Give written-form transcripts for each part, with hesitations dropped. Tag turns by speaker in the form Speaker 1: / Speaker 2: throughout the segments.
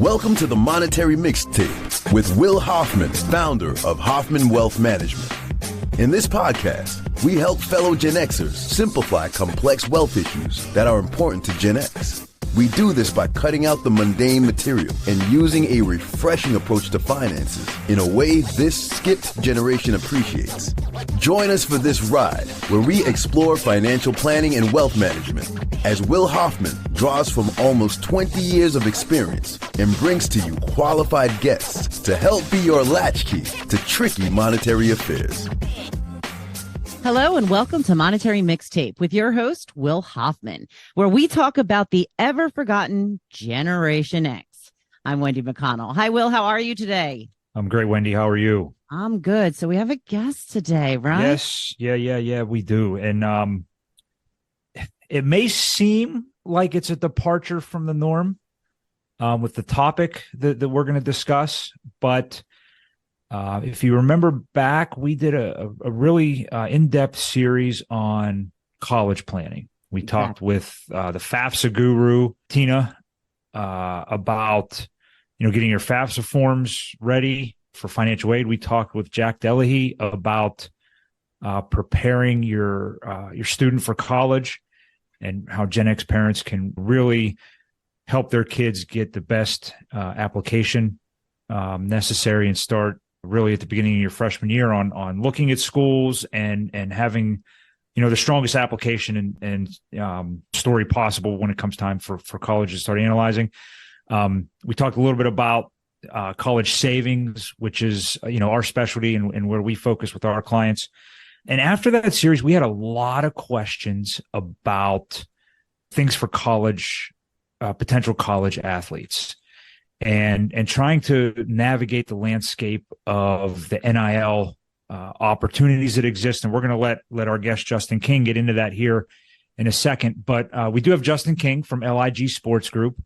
Speaker 1: Welcome to the Monetary Mixtape with Will Hoffman, founder of Hoffman Wealth Management. In this podcast, we help fellow Gen Xers simplify complex wealth issues that are important to Gen X. We do this by cutting out the mundane material and using a refreshing approach to finances in a way this skipped generation appreciates. Join us for this ride where we explore financial planning and wealth management as Will Hoffman draws from almost 20 years of experience and brings to you qualified guests to help be your latchkey to tricky monetary affairs.
Speaker 2: Hello and welcome to Monetary Mixtape with your host, Will Hoffman, where we talk about the ever-forgotten Generation X. I'm Wendy McConnell. Hi, Will. How are you today?
Speaker 3: I'm great, Wendy. How are you?
Speaker 2: I'm good. So we have a guest today, right?
Speaker 3: Yes. Yeah, we do. And it may seem like it's a departure from the norm with the topic that we're going to discuss, but if you remember back, we did a really in-depth series on college planning. We talked with the FAFSA guru, Tina, about getting your FAFSA forms ready for financial aid. We talked with Jack L.I.G about preparing your student for college and how Gen X parents can really help their kids get the best application necessary and start really at the beginning of your freshman year on looking at schools and having, the strongest application and story possible when it comes time for college to start analyzing. We talked a little bit about college savings, which is, our specialty and where we focus with our clients. And after that series, we had a lot of questions about things for college, potential college athletes. And trying to navigate the landscape of the NIL opportunities that exist. And we're going to let our guest, Justin King, get into that here in a second. But we do have Justin King from L.I.G Sports Group.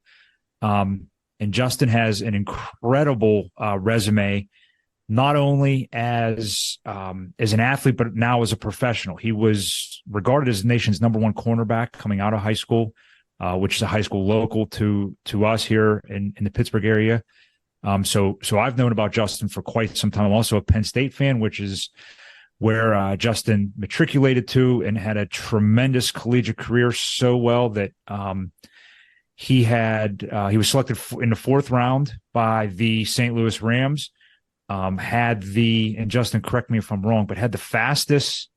Speaker 3: And Justin has an incredible resume, not only as an athlete, but now as a professional. He was regarded as the nation's number one cornerback coming out of high school, which is a high school local to us here in the Pittsburgh area. So I've known about Justin for quite some time. I'm also a Penn State fan, which is where Justin matriculated to and had a tremendous collegiate career, so well that he was selected in the fourth round by the St. Louis Rams. And Justin, correct me if I'm wrong, but had the fastest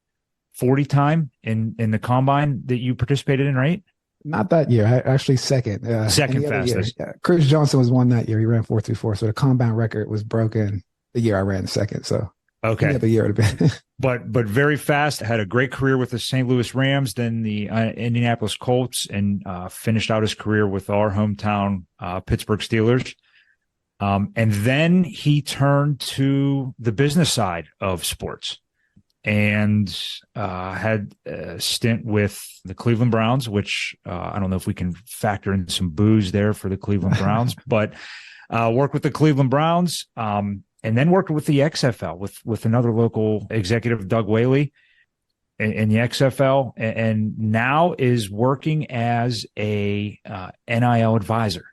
Speaker 3: 40 time in the combine that you participated in, right?
Speaker 4: Not that year. Actually, second.
Speaker 3: Second fastest.
Speaker 4: Yeah. Chris Johnson was one that year. He ran 4.24. So the combine record was broken the year I ran second. So
Speaker 3: okay,
Speaker 4: the year it would have been.
Speaker 3: but very fast. Had a great career with the St. Louis Rams, then the Indianapolis Colts, and finished out his career with our hometown Pittsburgh Steelers. And then he turned to the business side of sports and had a stint with the Cleveland Browns, which I don't know if we can factor in some booze there for the Cleveland Browns, but worked with the Cleveland Browns and then worked with the XFL with another local executive, Doug Whaley, in the XFL, and now is working as a NIL advisor.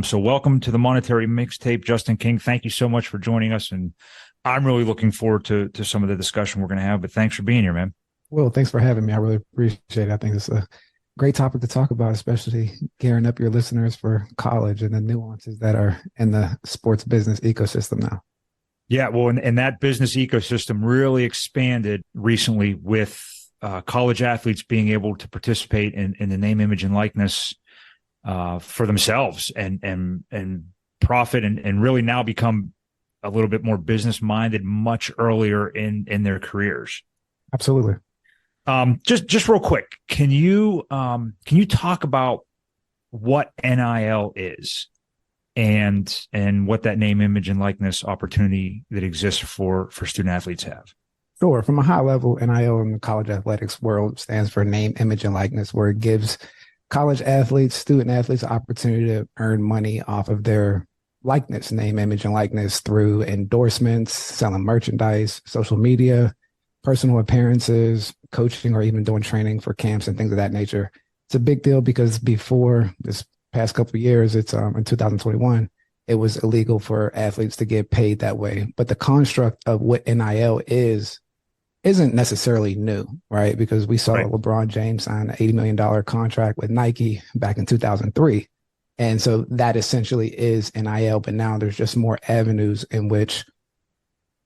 Speaker 3: So welcome to the Monetary Mixtape, Justin King. Thank you so much for joining us. And I'm really looking forward to some of the discussion we're going to have, but thanks for being here, man.
Speaker 4: Well, thanks for having me. I really appreciate it. I think it's a great topic to talk about, especially gearing up your listeners for college and the nuances that are in the sports business ecosystem now.
Speaker 3: Yeah, well, and that business ecosystem really expanded recently with college athletes being able to participate in the name, image, and likeness for themselves and profit and really now become a little bit more business minded much earlier in their careers.
Speaker 4: Absolutely.
Speaker 3: Just real quick, can you talk about what NIL is and what that name, image, and likeness opportunity that exists for student athletes have?
Speaker 4: Sure. From a high level, NIL in the college athletics world stands for name, image, and likeness, where it gives college athletes, student athletes, an opportunity to earn money off of their likeness, name, image, and likeness through endorsements, selling merchandise, social media, personal appearances, coaching, or even doing training for camps and things of that nature. It's a big deal because before this past couple of years, it's in 2021, it was illegal for athletes to get paid that way. But the construct of what NIL isn't necessarily new, right? Because we saw LeBron James sign an $80 million contract with Nike back in 2003. And so that essentially is NIL, but now there's just more avenues in which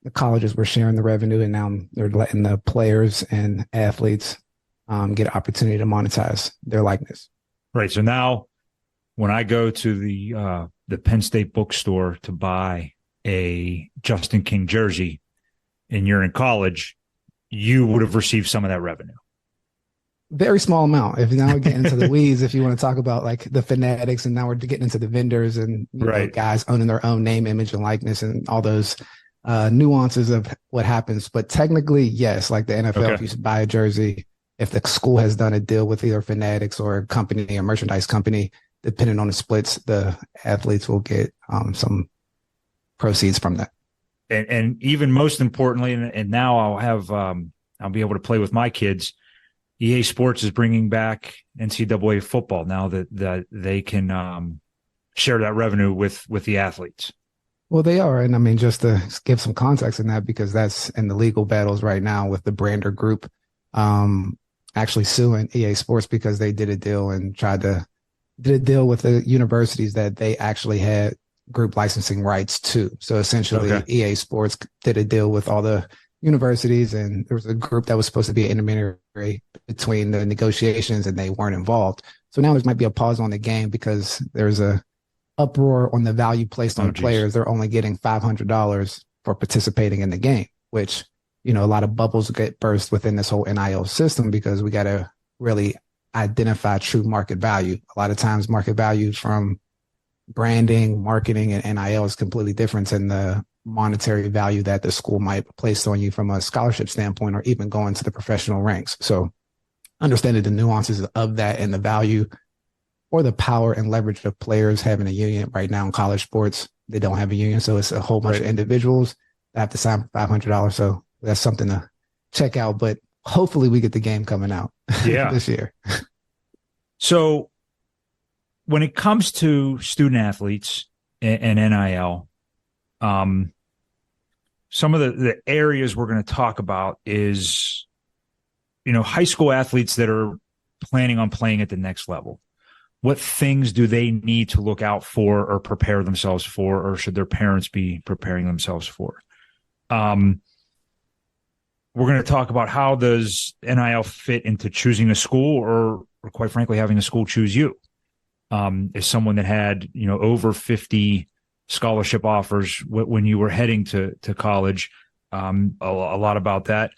Speaker 4: the colleges were sharing the revenue, and now they're letting the players and athletes get an opportunity to monetize their likeness.
Speaker 3: Right. So now when I go to the Penn State bookstore to buy a Justin King jersey and you're in college, you would have received some of that revenue.
Speaker 4: Very small amount. If now we get into the weeds, if you want to talk about like the fanatics, and now we're getting into the vendors and know, guys owning their own name, image, and likeness, and all those nuances of what happens. But technically, yes, like the NFL, if you buy a jersey, if the school has done a deal with either fanatics or a company, a merchandise company, depending on the splits, the athletes will get some proceeds from that.
Speaker 3: And even most importantly, and now I'll be able to play with my kids. EA Sports is bringing back NCAA football now that they can share that revenue with the athletes.
Speaker 4: Well, they are. And I mean, just to give some context in that, because that's in the legal battles right now with the Brander Group actually suing EA Sports because they did a deal and did a deal with the universities that they actually had group licensing rights to. So essentially EA Sports did a deal with all the universities, and there was a group that was supposed to be an intermediary between the negotiations, and they weren't involved. So now there might be a pause on the game because there's a uproar on the value placed on players. They're only getting $500 for participating in the game, which, you know, a lot of bubbles get burst within this whole NIL system because we got to really identify true market value. A lot of times market value from branding, marketing, and NIL is completely different than the monetary value that the school might place on you from a scholarship standpoint, or even going to the professional ranks. So understanding the nuances of that and the value or the power and leverage of players having a union right now in college sports. They don't have a union. So it's a whole bunch of individuals that have to sign for $500. So that's something to check out, but hopefully we get the game coming out this year.
Speaker 3: So when it comes to student athletes and NIL, some of the areas we're going to talk about is, you know, high school athletes that are planning on playing at the next level. What things do they need to look out for or prepare themselves for, or should their parents be preparing themselves for? We're going to talk about how does NIL fit into choosing a school, or quite frankly, having a school choose you. As someone that had, you know, over 50 scholarship offers when you were heading to college, a lot about that.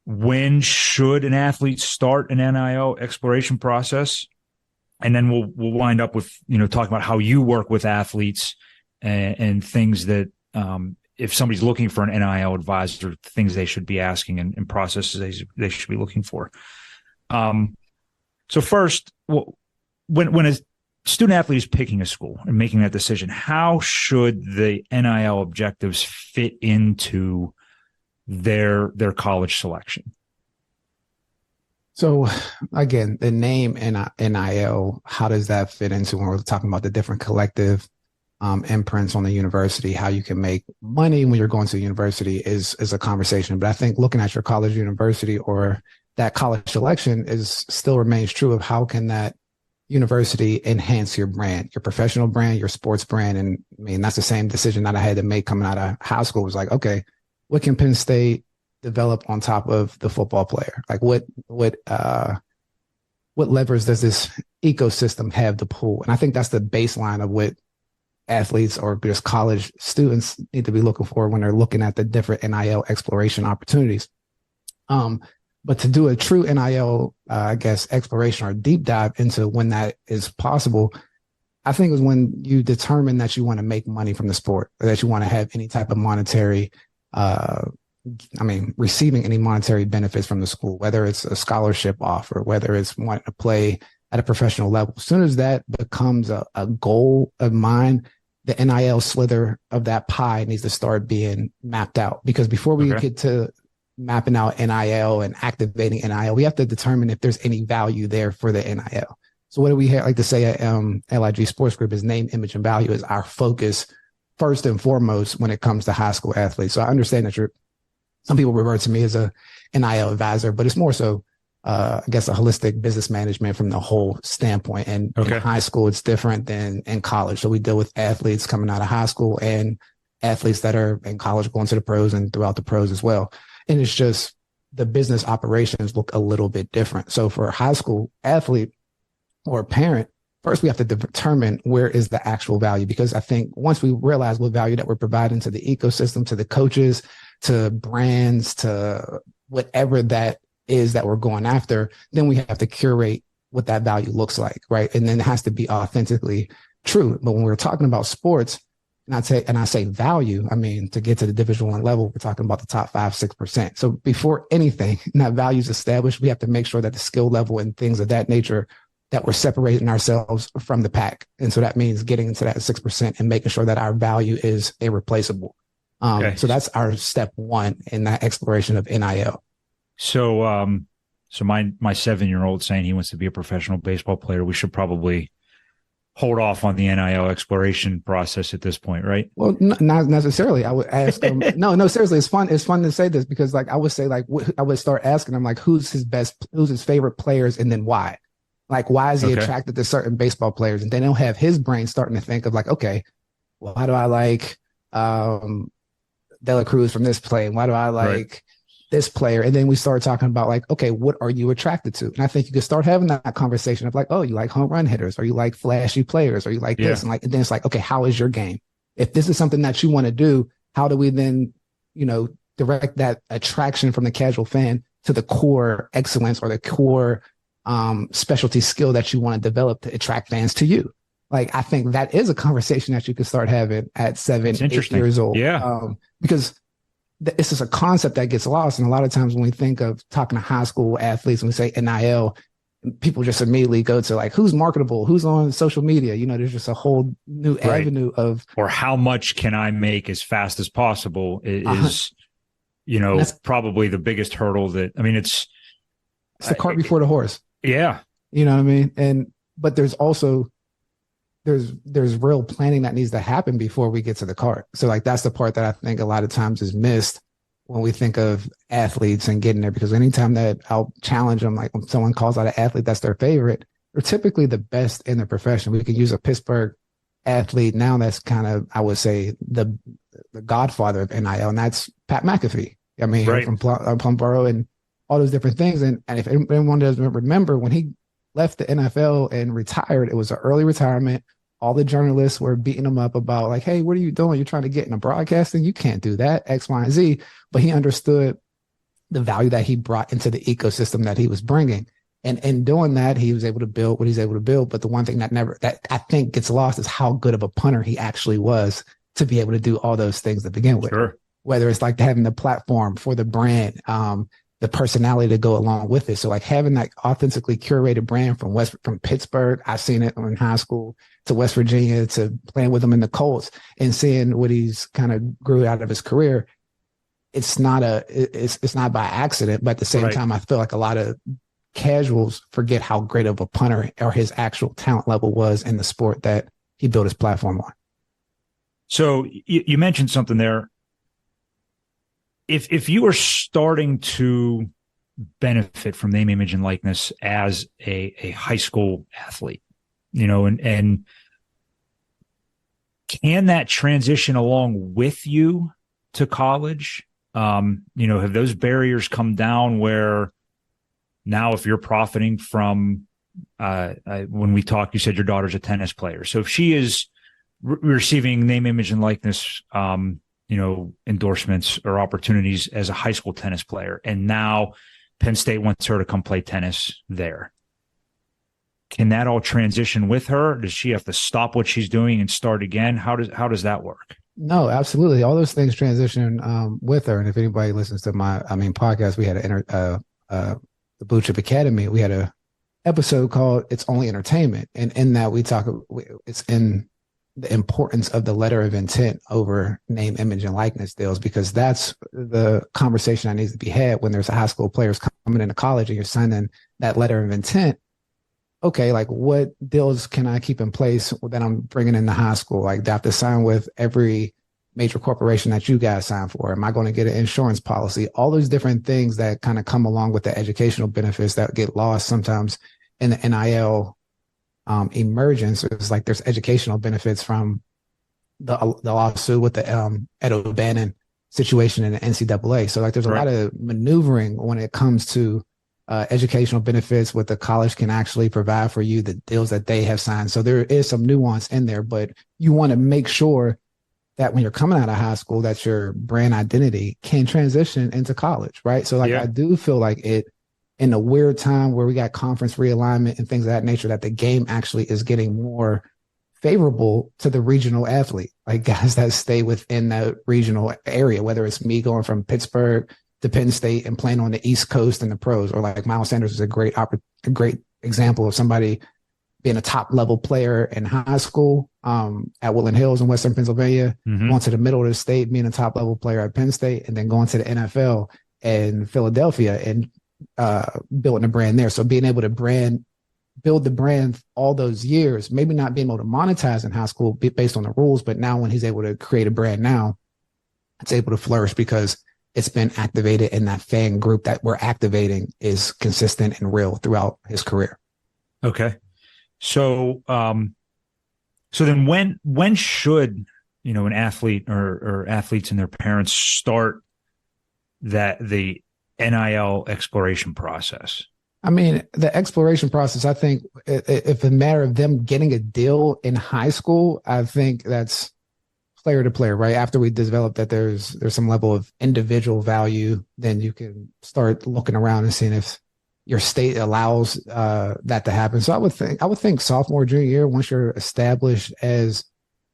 Speaker 3: When should an athlete start an NIL exploration process? And then we'll wind up with, you know, talking about how you work with athletes and things that, if somebody's looking for an NIL advisor, things they should be asking and processes they should be looking for. So first, when a student athlete is picking a school and making that decision, how should the NIL objectives fit into their college selection?
Speaker 4: So again, the name NIL, how does that fit into when we're talking about the different collective imprints on the university? How you can make money when you're going to university is a conversation. But I think looking at your college, university, or that college selection still remains true of how can that university enhance your brand, your professional brand, your sports brand. And I mean, that's the same decision that I had to make coming out of high school. It was like, okay, what can Penn State develop on top of the football player? Like what levers does this ecosystem have to pull? And I think that's the baseline of what athletes or just college students need to be looking for when they're looking at the different NIL exploration opportunities. But to do a true NIL, exploration or deep dive into when that is possible, I think is when you determine that you want to make money from the sport, or that you want to have any type of monetary, receiving any monetary benefits from the school, whether it's a scholarship offer, whether it's wanting to play at a professional level. As soon as that becomes a goal of mine, the NIL slither of that pie needs to start being mapped out. Because before we get to mapping out NIL and activating NIL, we have to determine if there's any value there for the NIL. So what do we like to say at L.I.G Sports Group is name, image, and value is our focus first and foremost when it comes to high school athletes. So I understand that some people refer to me as a NIL advisor, but it's more so, I guess, a holistic business management from the whole standpoint. And in high school, it's different than in college. So we deal with athletes coming out of high school and athletes that are in college going to the pros and throughout the pros as well. And it's just the business operations look a little bit different. So for a high school athlete or a parent, first we have to determine where is the actual value, because I think once we realize what value that we're providing to the ecosystem, to the coaches, to brands, to whatever that is that we're going after, then we have to curate what that value looks like, right? And then it has to be authentically true. But when we're talking about sports, and I say value, I mean, to get to the Division I level, we're talking about the top 5-6%. So before anything, that value is established, we have to make sure that the skill level and things of that nature, that we're separating ourselves from the pack. And so that means getting into that 6% and making sure that our value is irreplaceable. So that's our step one in that exploration of NIL.
Speaker 3: So my 7-year-old saying he wants to be a professional baseball player, we should probably hold off on the NIL exploration process at this point, right?
Speaker 4: Well, not necessarily. I would ask him. No, seriously, it's fun. It's fun to say this because, like, I would say, like, I would start asking him, like, who's his favorite players, and then why? Like, why is he attracted to certain baseball players? And then he'll have his brain starting to think of, like, okay, well, why do I like De La Cruz from this play? And why do I like this player? And then we start talking about, like, okay, what are you attracted to? And I think you can start having that conversation of, like, oh, you like home run hitters, or you like flashy players, or you like this. And then it's like, okay, how is your game? If this is something that you want to do, how do we then, direct that attraction from the casual fan to the core excellence or the core specialty skill that you want to develop to attract fans to you? Like, I think that is a conversation that you can start having at 7, 8 years old.
Speaker 3: Yeah.
Speaker 4: Because it's just a concept that gets lost. And a lot of times when we think of talking to high school athletes and we say NIL, people just immediately go to, like, who's marketable, who's on social media. There's just a whole new avenue of,
Speaker 3: or how much can I make as fast as possible is, probably the biggest hurdle it's
Speaker 4: the cart before the horse.
Speaker 3: Yeah.
Speaker 4: You know what I mean? But there's also, there's real planning that needs to happen before we get to the cart. So, like, that's the part that I think a lot of times is missed when we think of athletes and getting there, because anytime that I'll challenge them, like when someone calls out an athlete that's their favorite, they're typically the best in their profession. We could use a Pittsburgh athlete now that's kind of, I would say, the godfather of NIL, and that's Pat McAfee. I mean, from Plumsboro and all those different things. And if anyone doesn't remember, when he left the NFL and retired, it was an early retirement. All the journalists were beating him up about, like, hey, what are you doing? You're trying to get into broadcasting? You can't do that, X, Y, and Z. But he understood the value that he brought into the ecosystem that he was bringing. And in doing that, he was able to build what he's able to build. But the one thing that I think gets lost is how good of a punter he actually was to be able to do all those things to begin with.
Speaker 3: Sure.
Speaker 4: Whether it's like having the platform for the brand, the personality to go along with it. So, like, having that authentically curated brand from Pittsburgh, I've seen it in high school, to West Virginia, to playing with him in the Colts and seeing what he's kind of grew out of his career. It's not by accident, but at the same time, I feel like a lot of casuals forget how great of a punter or his actual talent level was in the sport that he built his platform on.
Speaker 3: So you mentioned something there. If you are starting to benefit from name, image, and likeness as a high school athlete, and can that transition along with you to college? Have those barriers come down where now if you're profiting from, when we talked, you said your daughter's a tennis player. So if she is receiving name, image, and likeness, endorsements or opportunities as a high school tennis player, and now Penn State wants her to come play tennis there, can that all transition with her? Does she have to stop what she's doing and start again? How does that work?
Speaker 4: No, absolutely. All those things transition with her. And if anybody listens to my podcast, we had the Blue Chip Academy. We had a episode called "It's Only Entertainment," and in that it's in the importance of the letter of intent over name, image, and likeness deals, because that's the conversation that needs to be had when there's high school players coming into college and you're signing that letter of intent. okay, like what deals can I keep in place that I'm bringing into high school? Like, do I have to sign with every major corporation that you guys sign for? Am I going to get an insurance policy? All those different things that kind of come along with the educational benefits that get lost sometimes in the NIL emergence. It's like there's educational benefits from the lawsuit with the Ed O'Bannon situation in the NCAA. So like there's a lot of maneuvering when it comes to educational benefits, what the college can actually provide for you, the deals that they have signed. So there is some nuance in there, but you want to make sure that when you're coming out of high school, that your brand identity can transition into college, right? So like I do feel like it in a weird time where we got conference realignment and things of that nature, that the game actually is getting more favorable to the regional athlete, like guys that stay within that regional area, whether it's me going from Pittsburgh to Penn State and playing on the East Coast in the pros, or like Miles Sanders is a great example of somebody being a top level player in high school at Woodland Hills in Western Pennsylvania, going to the middle of the state, being a top level player at Penn State, and then going to the NFL in Philadelphia and building a brand there. So being able to build the brand all those years, maybe not being able to monetize in high school based on the rules, but now when he's able to create a brand now, it's able to flourish because it's been activated and that fan group that we're activating is consistent and real throughout his career.
Speaker 3: Okay. So, so then when should, an athlete or athletes and their parents start the NIL exploration process?
Speaker 4: I mean, the exploration process, I think if a matter of them getting a deal in high school, I think that's player to player, right? After we develop that there's some level of individual value, then you can start looking around and seeing if your state allows that to happen. So I would think sophomore, junior year, once you're established as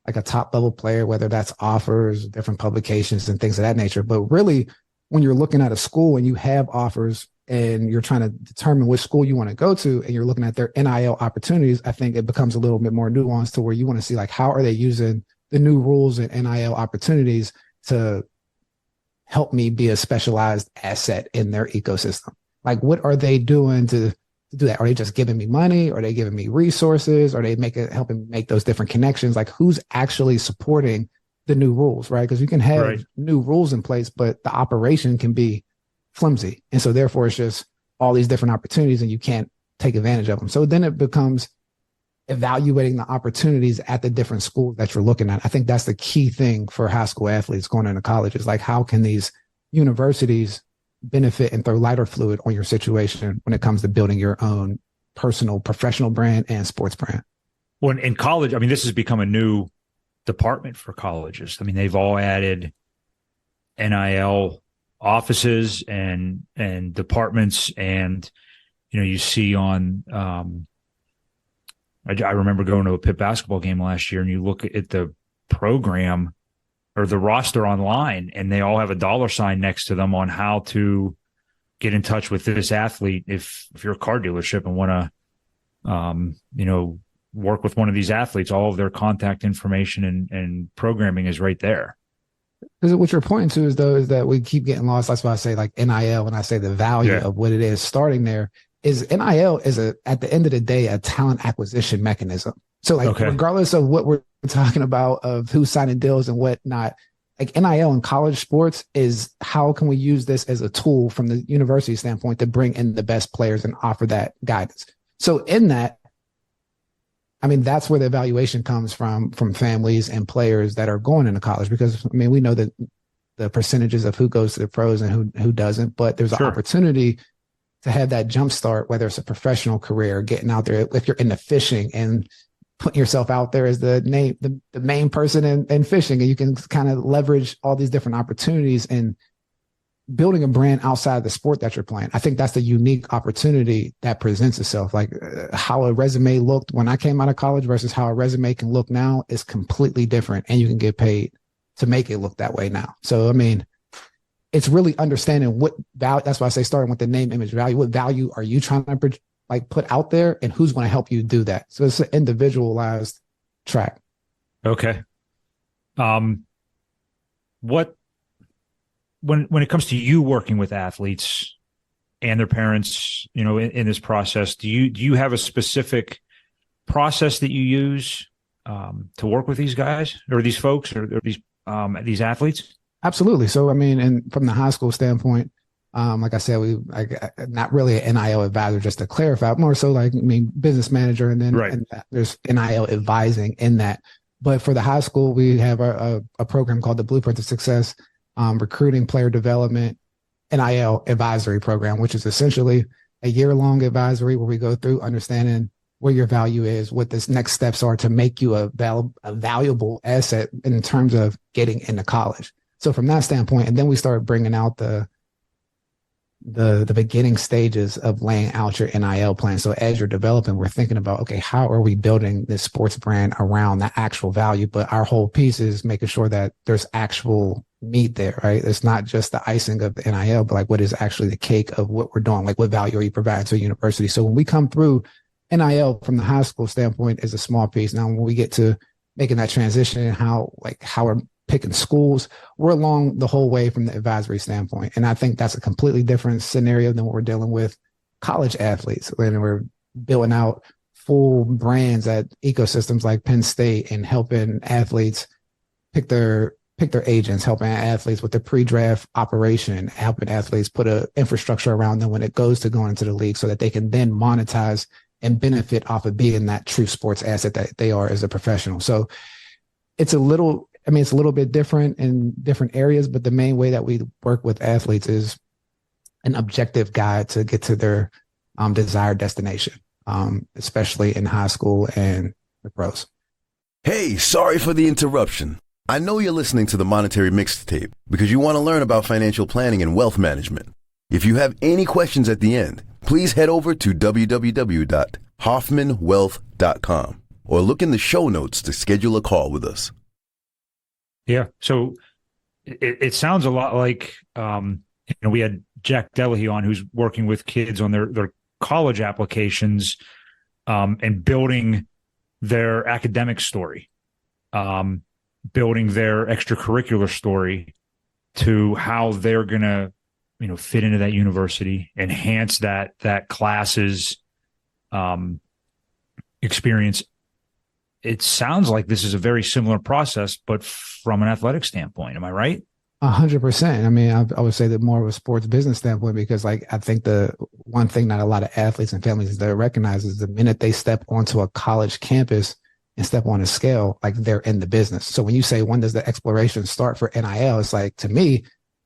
Speaker 4: like a top level player, whether that's offers, different publications and things of that nature. But really, when you're looking at a school and you have offers and you're trying to determine which school you want to go to and you're looking at their NIL opportunities, I think it becomes a little bit more nuanced to where you want to see like, how are they using the new rules and NIL opportunities to help me be a specialized asset in their ecosystem? Like, what are they doing to do that? Are they just giving me money? Are they giving me resources? Are they helping make those different connections? Like, who's actually supporting the new rules, right? Because you can have new rules in place, but the operation can be flimsy. And so therefore it's just all these different opportunities and you can't take advantage of them. So then it becomes evaluating the opportunities at the different schools that you're looking at. I think that's the key thing for high school athletes going into college is like, how can these universities benefit and throw lighter fluid on your situation when it comes to building your own personal professional brand and sports brand?
Speaker 3: Well, in college, I mean, this has become a new department for colleges. I mean, they've all added NIL offices and departments, and you see on I remember going to a Pitt basketball game last year, and you look at the program or the roster online, and they all have a $ next to them on how to get in touch with this athlete. If you're a car dealership and want to work with one of these athletes, all of their contact information and programming is right there.
Speaker 4: Because what you're pointing to is that we keep getting lost. That's why I say like NIL, when I say the value of what it is starting there is NIL is at the end of the day, a talent acquisition mechanism. So like, regardless of what we're talking about of who's signing deals and whatnot, like NIL in college sports is how can we use this as a tool from the university standpoint to bring in the best players and offer that guidance. So in that, I mean, that's where the evaluation comes from families and players that are going into college, because I mean, we know that the percentages of who goes to the pros and who doesn't, but there's an opportunity to have that jump start, whether it's a professional career, getting out there, if you're into fishing and putting yourself out there as the main person in fishing, and you can kind of leverage all these different opportunities and building a brand outside of the sport that you're playing. I think that's the unique opportunity that presents itself. Like how a resume looked when I came out of college versus how a resume can look now is completely different, and you can get paid to make it look that way now. So, I mean, it's really understanding what value. That's why I say starting with the name, image, value. What value are you trying to put out there, and who's going to help you do that? So it's an individualized track.
Speaker 3: Okay. What when it comes to you working with athletes and their parents, in this process. Do you have a specific process that you use to work with these guys or these folks or these athletes?
Speaker 4: Absolutely. So, I mean, and from the high school standpoint, like I said, not really an NIL advisor, just to clarify, more so like, business manager, and then
Speaker 3: right.
Speaker 4: and there's NIL advising in that. But for the high school, we have a program called the Blueprint to Success, recruiting, player development, NIL advisory program, which is essentially a year-long advisory where we go through understanding where your value is, what the next steps are to make you a valuable asset in terms of getting into college. So from that standpoint, and then we start bringing out the beginning stages of laying out your NIL plan. So as you're developing, we're thinking about, okay, how are we building this sports brand around that actual value? But our whole piece is making sure that there's actual meat there, right? It's not just the icing of the NIL, but like what is actually the cake of what we're doing? Like what value are you providing to a university? So when we come through, NIL from the high school standpoint is a small piece. Now, when we get to making that transition and how we're picking schools, we're along the whole way from the advisory standpoint. And I think that's a completely different scenario than what we're dealing with college athletes when we're building out full brands at ecosystems like Penn State and helping athletes pick their agents, helping athletes with the pre-draft operation, helping athletes put an infrastructure around them when it goes to going into the league so that they can then monetize and benefit off of being that true sports asset that they are as a professional. So it's a little bit different in different areas, but the main way that we work with athletes is an objective guide to get to their desired destination, especially in high school and the pros.
Speaker 1: Hey, sorry for the interruption. I know you're listening to the Monetary Mixtape because you want to learn about financial planning and wealth management. If you have any questions at the end, please head over to www.hoffmanwealth.com or look in the show notes to schedule a call with us.
Speaker 3: Yeah. So it sounds a lot like, we had Jack Delahy on, who's working with kids on their college applications, and building their academic story, building their extracurricular story to how they're going to, fit into that university, enhance that class's experience. It sounds like this is a very similar process, but from an athletic standpoint. Am I right?
Speaker 4: 100%. I mean, I would say that more of a sports business standpoint, because I think the one thing that a lot of athletes and families that recognize is the minute they step onto a college campus and step on a scale, like they're in the business. So when you say, when does the exploration start for NIL? It's like, to me,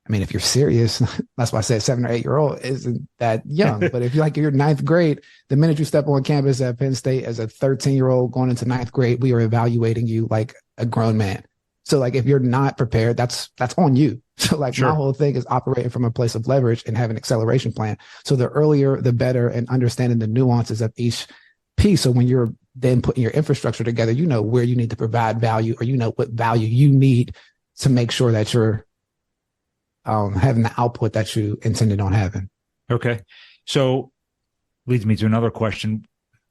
Speaker 4: I mean, if you're serious, that's why I said 7 or 8 year old isn't that young. But if you're ninth grade, the minute you step on campus at Penn State as a 13-year-old going into ninth grade, we are evaluating you like a grown man. So like, if you're not prepared, that's on you. So like,
Speaker 3: sure.
Speaker 4: My whole thing is operating from a place of leverage and have an acceleration plan. So the earlier, the better, and understanding the nuances of each piece. So when you're then putting your infrastructure together, you know where you need to provide value, or you know what value you need to make sure that you're having the output that you intended on having. Okay.
Speaker 3: So leads me to another question.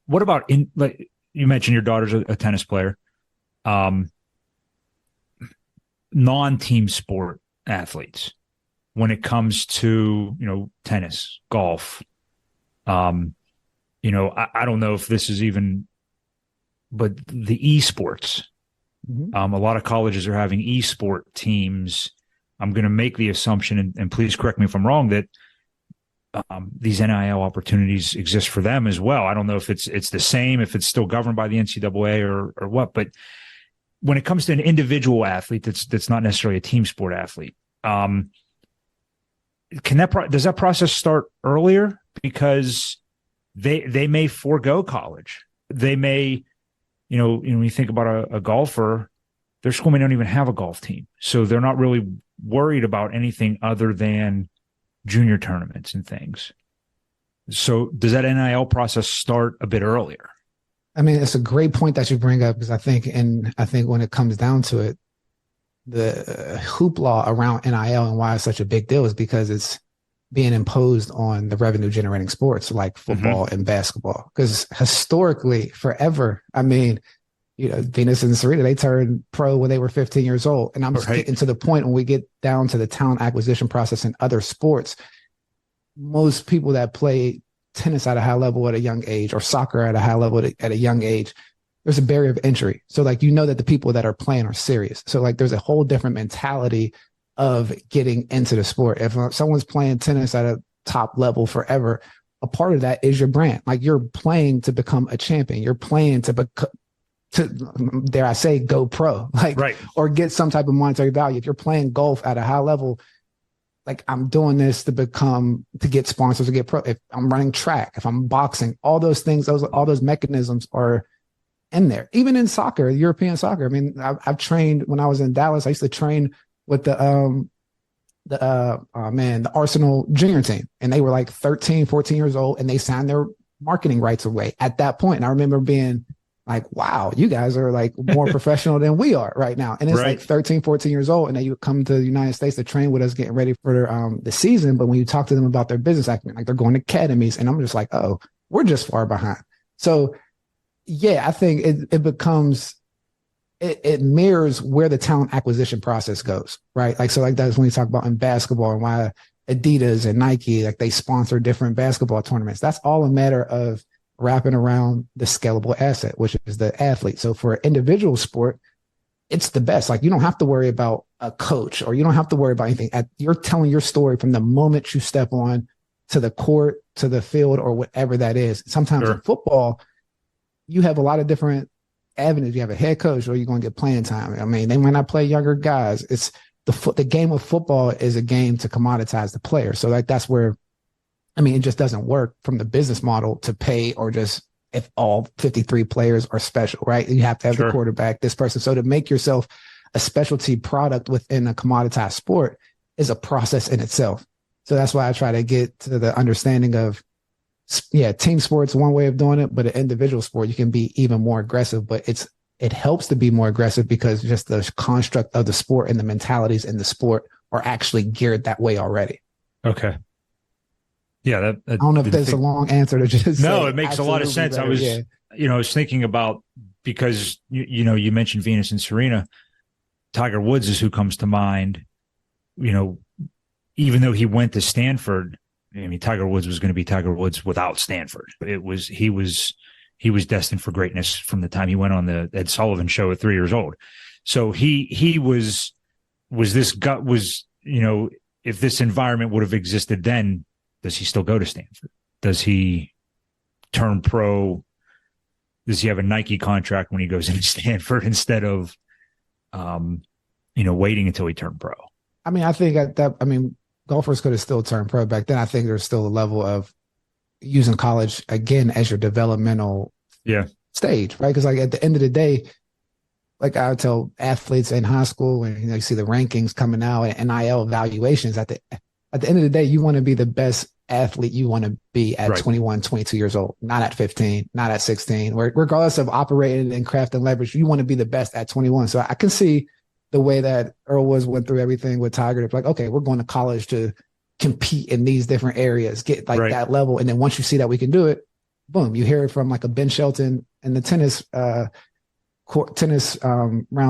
Speaker 3: What about like you mentioned your daughter's a tennis player, non-team sport athletes, when it comes to, tennis, golf, I don't know if this is even, but the esports, a lot of colleges are having esport teams. I'm going to make the assumption, and please correct me if I'm wrong, that these NIL opportunities exist for them as well. I don't know if it's the same, if it's still governed by the NCAA or what, but when it comes to an individual athlete that's not necessarily a team sport athlete, does that process start earlier? Because they may forego college. They may, when you think about a golfer, their school may not even have a golf team, so they're not really worried about anything other than junior tournaments and things. So does that NIL process start a bit earlier?
Speaker 4: I mean, it's a great point that you bring up, because I think when it comes down to it, the hoopla around NIL and why it's such a big deal is because it's being imposed on the revenue generating sports like football and basketball. Because historically, forever, I mean, Venus and Serena, they turned pro when they were 15 years old. And I'm just getting to the point when we get down to the talent acquisition process in other sports. most people that play tennis at a high level at a young age, or soccer at a high level at a young age, there's a barrier of entry. So like, that the people that are playing are serious. So like, there's a whole different mentality of getting into the sport. If someone's playing tennis at a top level forever, a part of that is your brand. Like, you're playing to become a champion. You're playing to dare I say, go pro, like, right, or get some type of monetary value. If you're playing golf at a high level, like, I'm doing this to get sponsors, to get pro. If I'm running track, if I'm boxing, all those things, all those mechanisms are in there. Even in soccer, European soccer. I mean, I've trained when I was in Dallas. I used to train with the Arsenal junior team, and they were like 13, 14 years old, and they signed their marketing rights away at that point. And I remember being like, wow, you guys are like more professional than we are right now. And it's right, like 13, 14 years old. And then you come to the United States to train with us, getting ready for the season. But when you talk to them about their business acumen, like, they're going to academies, and I'm just like, oh, we're just far behind. So yeah, I think it becomes, it mirrors where the talent acquisition process goes, right? Like, so like, that's when you talk about in basketball, and why Adidas and Nike, like, they sponsor different basketball tournaments. That's all a matter of wrapping around the scalable asset, which is the athlete. So for an individual sport, it's the best. Like, you don't have to worry about a coach, or you don't have to worry about anything. You're telling your story from the moment you step on to the court, to the field, or whatever that is. Sometimes in football, you have a lot of different avenues. You have a head coach, or you're going to get playing time. I mean, they might not play younger guys. It's the game of football is a game to commoditize the player. So like, that's where, I mean, it just doesn't work from the business model to pay, or just if all 53 players are special, right? You have to have the quarterback, this person. So to make yourself a specialty product within a commoditized sport is a process in itself. So that's why I try to get to the understanding of, team sports, one way of doing it, but an individual sport, you can be even more aggressive, but it helps to be more aggressive because just the construct of the sport and the mentalities in the sport are actually geared that way already.
Speaker 3: Okay. Yeah.
Speaker 4: I don't know if that's a long answer to just
Speaker 3: no, it makes a lot of sense. Better. I was thinking about, because you mentioned Venus and Serena, Tiger Woods is who comes to mind. Even though he went to Stanford, I mean, Tiger Woods was going to be Tiger Woods without Stanford. He was destined for greatness from the time he went on the Ed Sullivan show at 3 years old. So he was if this environment would have existed then, does he still go to Stanford? Does he turn pro? Does he have a Nike contract when he goes into Stanford instead of, waiting until he turned pro? I
Speaker 4: mean, I think golfers could have still turned pro back then. I think there's still a level of using college again as your developmental stage, right? Because like, at the end of the day, like, I would tell athletes in high school, and you see the rankings coming out and NIL evaluations, at the end of the day, you want to be the best athlete you want to be at 21, 22 years old, not at 15, not at 16, regardless of operating and craft and leverage, you want to be the best at 21. So I can see the way that Earl Woods went through everything with Tiger. It's like, okay, we're going to college to compete in these different areas, get like that level. And then once you see that we can do it, boom, you hear it from like a Ben Shelton in the tennis rounds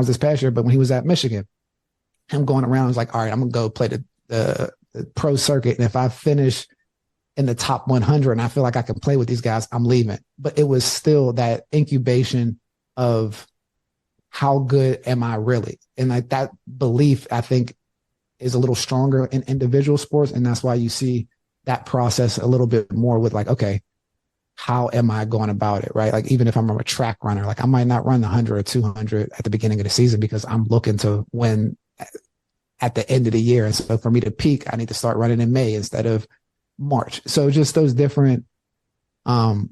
Speaker 4: this past year. But when he was at Michigan, him going around was like, all right, I'm going to go play the pro circuit. And if I finish in the top 100 and I feel like I can play with these guys, I'm leaving. But it was still that incubation of, how good am I really? And like, that belief, I think, is a little stronger in individual sports. And that's why you see that process a little bit more with like, okay, how am I going about it? Right. Like, even if I'm a track runner, like, I might not run the 100 or 200 at the beginning of the season because I'm looking to win at the end of the year. And so for me to peak, I need to start running in May instead of March. So just those different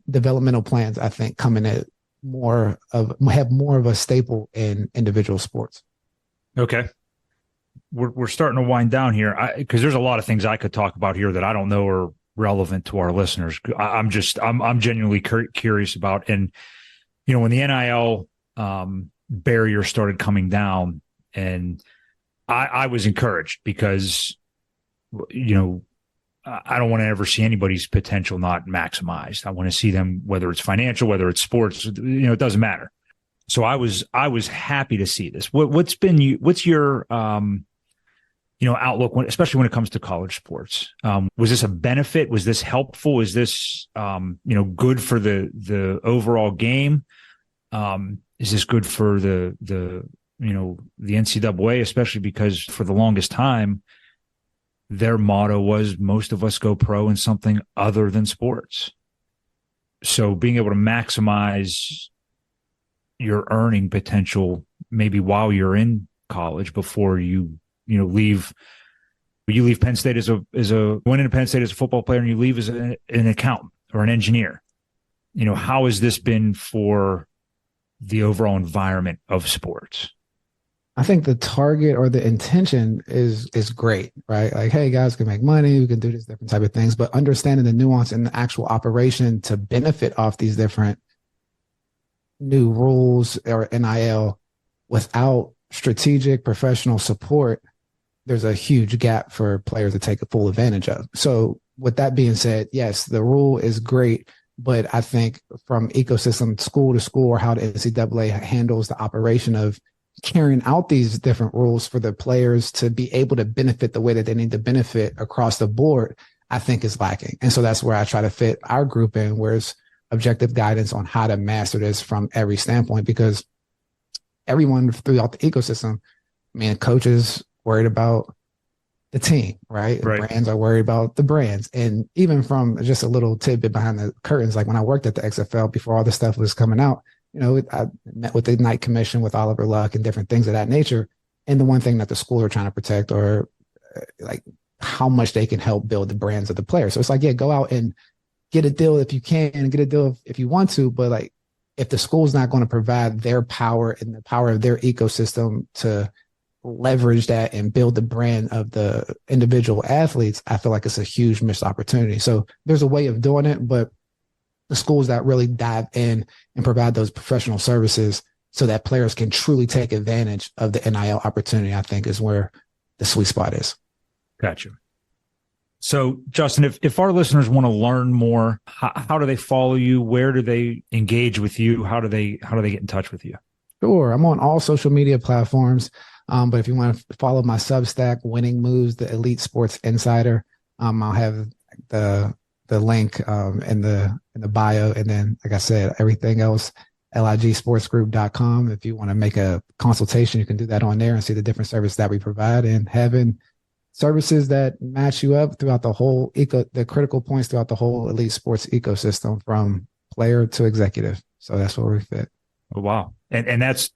Speaker 4: developmental plans, I think, coming in have more of a staple in individual sports. Okay.
Speaker 3: We're starting to wind down here because there's a lot of things I could talk about here that I don't know are relevant to our listeners. I'm genuinely curious about, and when the NIL barrier started coming down, and I was encouraged because I don't want to ever see anybody's potential not maximized. I want to see them, whether it's financial, whether it's sports, it doesn't matter. So I was happy to see this. What's your outlook, especially when it comes to college sports. Was this a benefit? Was this helpful? Is this, good for the overall game? Is this good for the NCAA, especially because for the longest time, their motto was most of us go pro in something other than sports. So being able to maximize your earning potential, maybe while you're in college before you leave Penn State went into Penn State as a football player and you leave as an accountant or an engineer. How has this been for the overall environment of sports?
Speaker 4: I think the target or the intention is great, right? Like, hey, guys can make money, we can do these different type of things, but understanding the nuance in the actual operation to benefit off these different new rules or NIL without strategic professional support, there's a huge gap for players to take full advantage of. So with that being said, yes, the rule is great, but I think from ecosystem, school to school, or how the NCAA handles the operation of carrying out these different rules for the players to be able to benefit the way that they need to benefit across the board, I think is lacking. And so that's where I try to fit our group in, where it's objective guidance on how to master this from every standpoint, because everyone throughout the ecosystem, coaches worried about the team, right? Brands are worried about the brands. And even from just a little tidbit behind the curtains, like when I worked at the XFL before all this stuff was coming out, I met with the Ignite Commission with Oliver Luck and different things of that nature. And the one thing that the schools are trying to protect or like how much they can help build the brands of the players. So it's like, yeah, go out and get a deal if you can, get a deal if you want to. But like, if the school's not going to provide their power and the power of their ecosystem to leverage that and build the brand of the individual athletes, I feel like it's a huge missed opportunity. So there's a way of doing it, but the schools that really dive in and provide those professional services so that players can truly take advantage of the NIL opportunity, I think is where the sweet spot is.
Speaker 3: Gotcha. So, Justin, if our listeners want to learn more, how do they follow you? Where do they engage with you? How do they get in touch with you?
Speaker 4: Sure. I'm on all social media platforms. But if you want to follow my Substack, Winning Moves, the Elite Sports Insider, I'll have the link in the bio. And then, like I said, everything else, ligsportsgroup.com. If you want to make a consultation, you can do that on there and see the different services that we provide, and having services that match you up throughout the whole the critical points throughout the whole elite sports ecosystem from player to executive. So that's where we fit.
Speaker 3: Oh, wow. And that's,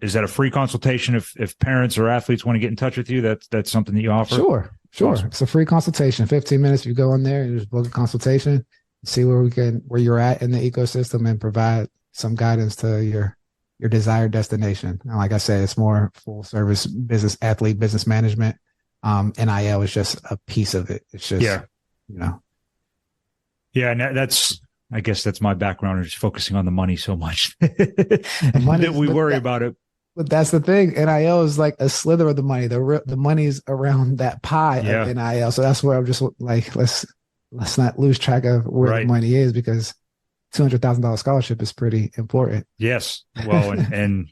Speaker 3: is that a free consultation if parents or athletes want to get in touch with you? That's something that you offer?
Speaker 4: Sure. Awesome. It's a free consultation, 15 minutes. You go in there, you just book a consultation, see where you're at in the ecosystem and provide some guidance to your desired destination. And like I said, it's more full service business management. NIL is just a piece of it. It's just,
Speaker 3: Yeah. And I guess that's my background, is focusing on the money so much that we worry about it.
Speaker 4: But that's the thing. NIL is like a slither of the money. The money's around that pie of NIL. So that's where I'm just like, let's not lose track of where the money is, because $200,000 scholarship is pretty important.
Speaker 3: Yes. Well, and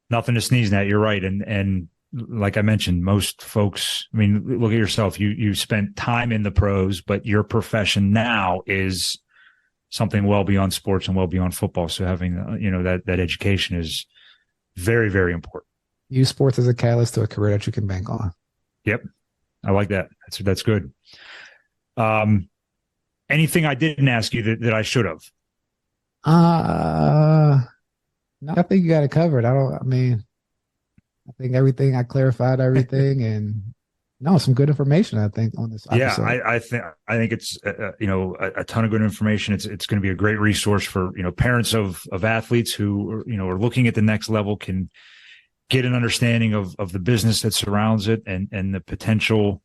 Speaker 3: nothing to sneeze at. You're right. And like I mentioned, most folks, look at yourself. You spent time in the pros, but your profession now is something well beyond sports and well beyond football. So having, that education is very, very important.
Speaker 4: Use sports as a catalyst to a career that you can bank on.
Speaker 3: Yep. I like that. That's good. Anything I didn't ask you that I should have?
Speaker 4: No, I think you got it covered. I think everything, I clarified everything, and some good information, I think, on this episode.
Speaker 3: Yeah, I think it's a ton of good information. It's going to be a great resource for parents of athletes who are looking at the next level, can get an understanding of the business that surrounds it and the potential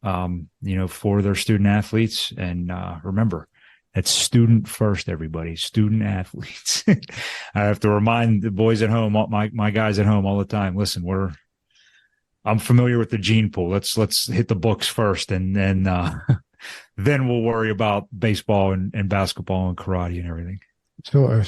Speaker 3: for their student athletes. And remember, that's student first, everybody. Student athletes. I have to remind the boys at home, my guys at home all the time. Listen, I'm familiar with the gene pool. Let's hit the books first, and then then we'll worry about baseball and basketball and karate and everything.
Speaker 4: Sure.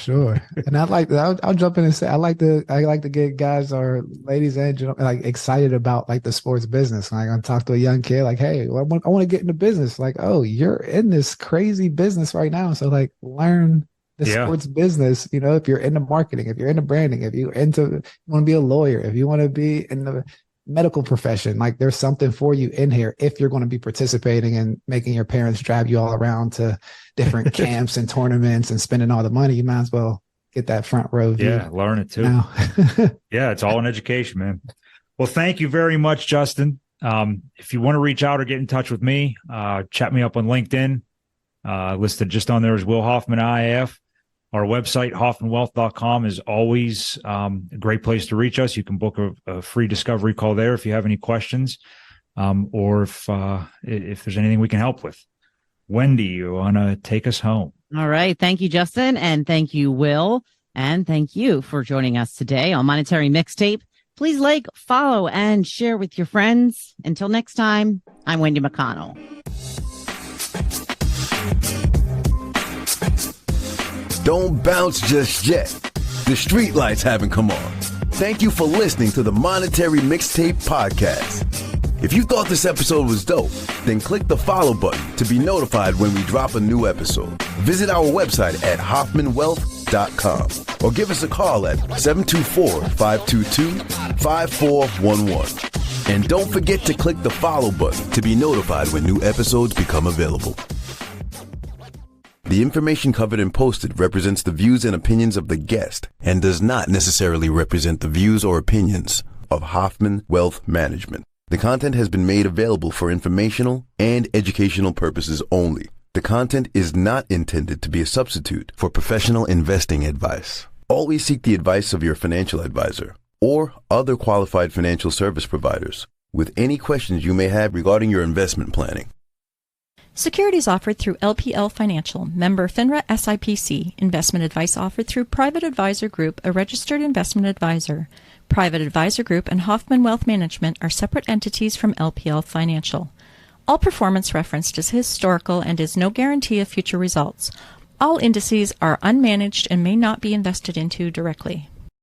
Speaker 4: And I'll jump in and say, I like to get guys or ladies and gentlemen like excited about like the sports business. Like I talk to a young kid, like, hey, I want to get into business. Like, oh, you're in this crazy business right now. So like learn the
Speaker 3: Yeah.
Speaker 4: sports business, if you're into marketing, if you're into branding, if you want to be a lawyer, if you want to be in the medical profession, like there's something for you in here if you're going to be participating and making your parents drive you all around to different camps and tournaments and spending all the money. You might as well get that front row view.
Speaker 3: Yeah, learn it too.
Speaker 4: Now.
Speaker 3: Yeah, it's all in education, man. Well, thank you very much, Justin. If you want to reach out or get in touch with me, chat me up on LinkedIn. Listed just on there is Will Hoffman IAF. Our website, hoffmanwealth.com, is always a great place to reach us. You can book a free discovery call there if you have any questions, or if there's anything we can help with. Wendy, you want to take us home?
Speaker 2: All right. Thank you, Justin. And thank you, Will. And thank you for joining us today on Monetary Mixtape. Please like, follow, and share with your friends. Until next time, I'm Wendy McConnell.
Speaker 1: Don't bounce just yet. The street lights haven't come on. Thank you for listening to the Monetary Mixtape Podcast. If you thought this episode was dope, then click the follow button to be notified when we drop a new episode. Visit our website at hoffmanwealth.com or give us a call at 724-522-5411. And don't forget to click the follow button to be notified when new episodes become available. The information covered and posted represents the views and opinions of the guest and does not necessarily represent the views or opinions of Hoffman Wealth Management. The content has been made available for informational and educational purposes only. The content is not intended to be a substitute for professional investing advice. Always seek the advice of your financial advisor or other qualified financial service providers with any questions you may have regarding your investment planning.
Speaker 5: Securities offered through LPL Financial, member FINRA SIPC. Investment advice offered through Private Advisor Group, a registered investment advisor. Private Advisor Group and Hoffman Wealth Management are separate entities from LPL Financial. All performance referenced is historical and is no guarantee of future results. All indices are unmanaged and may not be invested into directly.